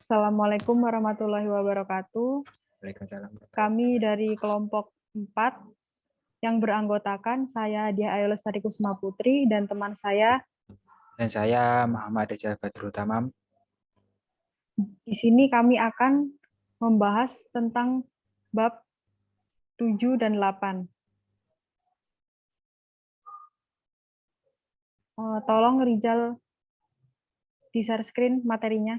Assalamualaikum warahmatullahi wabarakatuh. Waalaikumsalam. Kami dari kelompok 4 yang beranggotakan saya Diah Ayu Lestari Kusuma Putri dan teman saya. Dan saya Muhammad Rizal Badrul Tamam. Di sini kami akan membahas tentang bab 7 dan 8. Tolong Rizal di share screen materinya.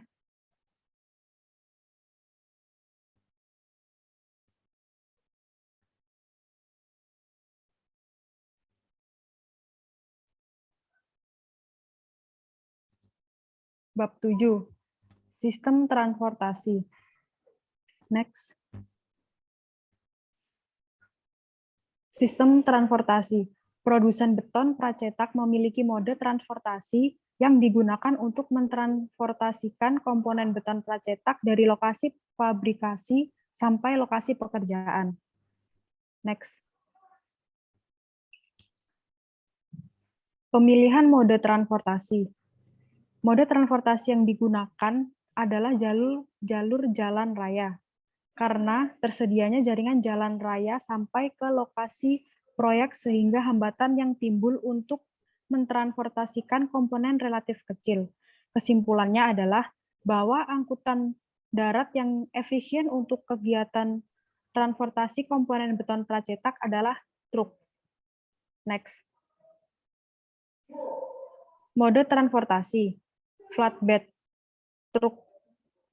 Bab 7, sistem transportasi. Next. Sistem transportasi. Produsen beton pracetak memiliki mode transportasi yang digunakan untuk mentransportasikan komponen beton pracetak dari lokasi fabrikasi sampai lokasi pekerjaan. Next. Pemilihan mode transportasi. Mode transportasi yang digunakan adalah jalur jalan raya, karena tersedianya jaringan jalan raya sampai ke lokasi proyek sehingga hambatan yang timbul untuk mentransportasikan komponen relatif kecil. Kesimpulannya adalah bahwa angkutan darat yang efisien untuk kegiatan transportasi komponen beton pracetak adalah truk. Next. Mode transportasi. Flatbed truk.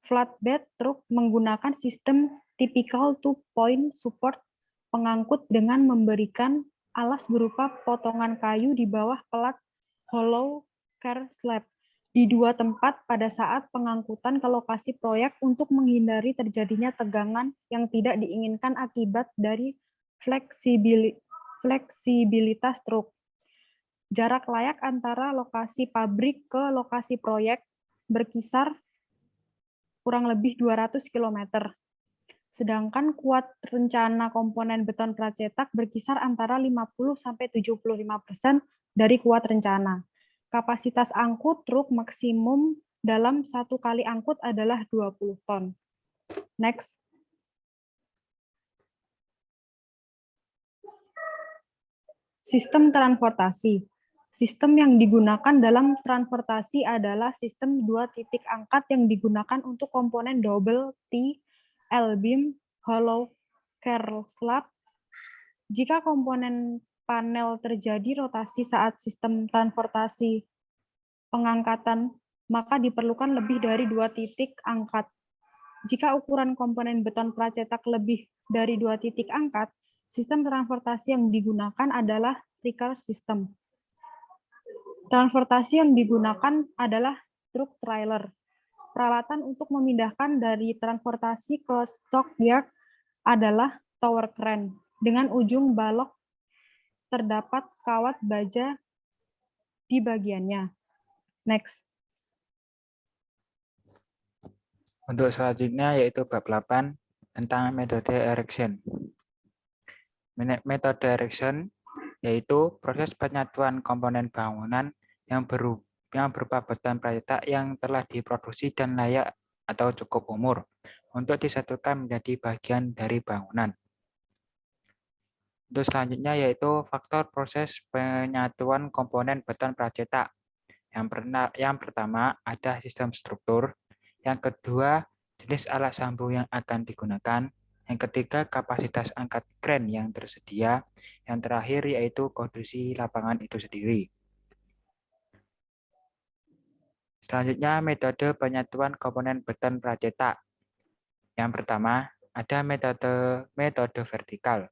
Flatbed truk menggunakan sistem typical two-point support pengangkut dengan memberikan alas berupa potongan kayu di bawah pelat hollow car slab di dua tempat pada saat pengangkutan ke lokasi proyek untuk menghindari terjadinya tegangan yang tidak diinginkan akibat dari fleksibilitas truk. Jarak layak antara lokasi pabrik ke lokasi proyek berkisar kurang lebih 200 km. Sedangkan kuat rencana komponen beton pracetak berkisar antara 50-75% dari kuat rencana. Kapasitas angkut truk maksimum dalam satu kali angkut adalah 20 ton. Next. Sistem transportasi. Sistem yang digunakan dalam transportasi adalah sistem dua titik angkat yang digunakan untuk komponen double T, L-beam, hollow car slab. Jika komponen panel terjadi rotasi saat sistem transportasi pengangkatan, maka diperlukan lebih dari dua titik angkat. Jika ukuran komponen beton pracetak lebih dari dua titik angkat, sistem transportasi yang digunakan adalah Ricker system. Transportasi yang digunakan adalah truk trailer. Peralatan untuk memindahkan dari transportasi ke stockyard adalah tower crane. Dengan ujung balok terdapat kawat baja di bagiannya. Next. Untuk selanjutnya yaitu bab 8 tentang metode erection. Metode erection yaitu proses penyatuan komponen bangunan yang berupa beton pracetak yang telah diproduksi dan layak atau cukup umur untuk disatukan menjadi bagian dari bangunan. Untuk selanjutnya yaitu faktor proses penyatuan komponen beton pracetak. Yang pertama ada sistem struktur, yang kedua jenis alat sambung yang akan digunakan, yang ketiga kapasitas angkat kren yang tersedia, yang terakhir yaitu kondisi lapangan itu sendiri. Selanjutnya metode penyatuan komponen beton pracetak. Yang pertama ada metode vertikal.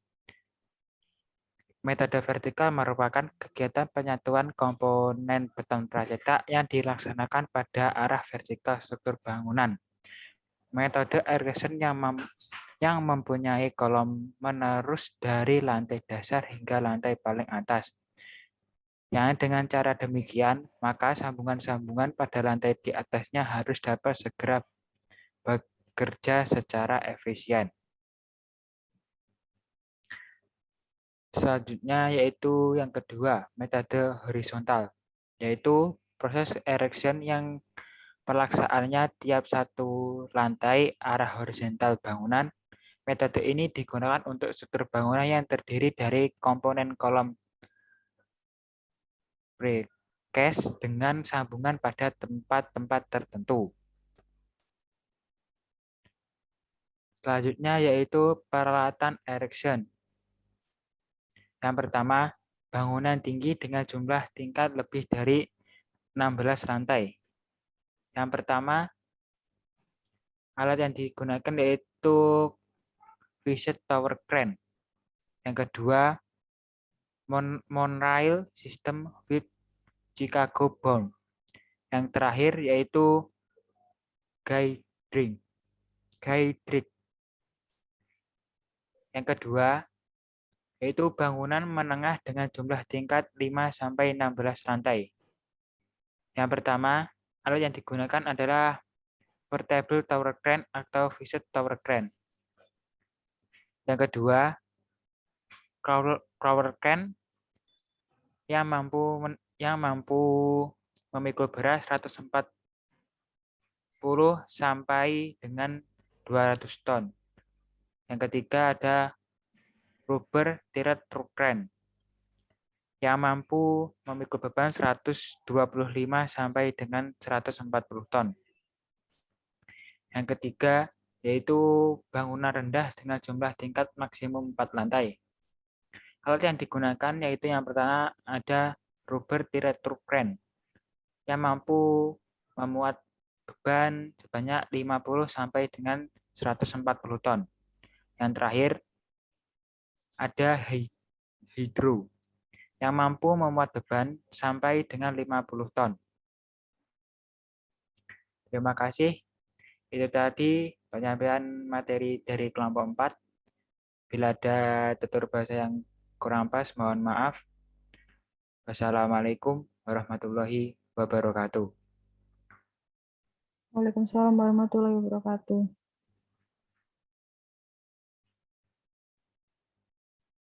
Metode vertikal merupakan kegiatan penyatuan komponen beton pracetak yang dilaksanakan pada arah vertikal struktur bangunan. Metode erection yang mempunyai kolom menerus dari lantai dasar hingga lantai paling atas. Yang dengan cara demikian, maka sambungan-sambungan pada lantai di atasnya harus dapat segera bekerja secara efisien. Selanjutnya yaitu yang kedua, metode horizontal, yaitu proses erection yang Pelaksanaannya tiap satu lantai arah horizontal bangunan. Metode ini digunakan untuk struktur bangunan yang terdiri dari komponen kolom precast dengan sambungan pada tempat-tempat tertentu. Selanjutnya yaitu peralatan erection. Yang pertama, bangunan tinggi dengan jumlah tingkat lebih dari 16 lantai. Yang pertama, alat yang digunakan yaitu Fixed Tower Crane. Yang kedua, monorail system with Chicago bound. Yang terakhir yaitu guiding. Yang kedua, yaitu bangunan menengah dengan jumlah tingkat 5-16 lantai. Yang pertama, alat yang digunakan adalah Portable Tower Crane atau Fixed Tower Crane. Yang kedua, Crawler Crane yang mampu memikul berat 140 sampai dengan 200 ton. Yang ketiga ada Rubber Tired Truck Crane yang mampu memikul beban 125 sampai dengan 140 ton. Yang ketiga yaitu bangunan rendah dengan jumlah tingkat maksimum 4 lantai. Alat yang digunakan yaitu yang pertama ada Rubber Tired Truck Crane yang mampu memuat beban sebanyak 50 sampai dengan 140 ton. Yang terakhir ada Hydro yang mampu memuat beban sampai dengan 50 ton. Terima kasih. Itu tadi penyampaian materi dari kelompok 4. Bila ada tutur bahasa yang kurang pas, mohon maaf. Wassalamualaikum warahmatullahi wabarakatuh. Waalaikumsalam warahmatullahi wabarakatuh.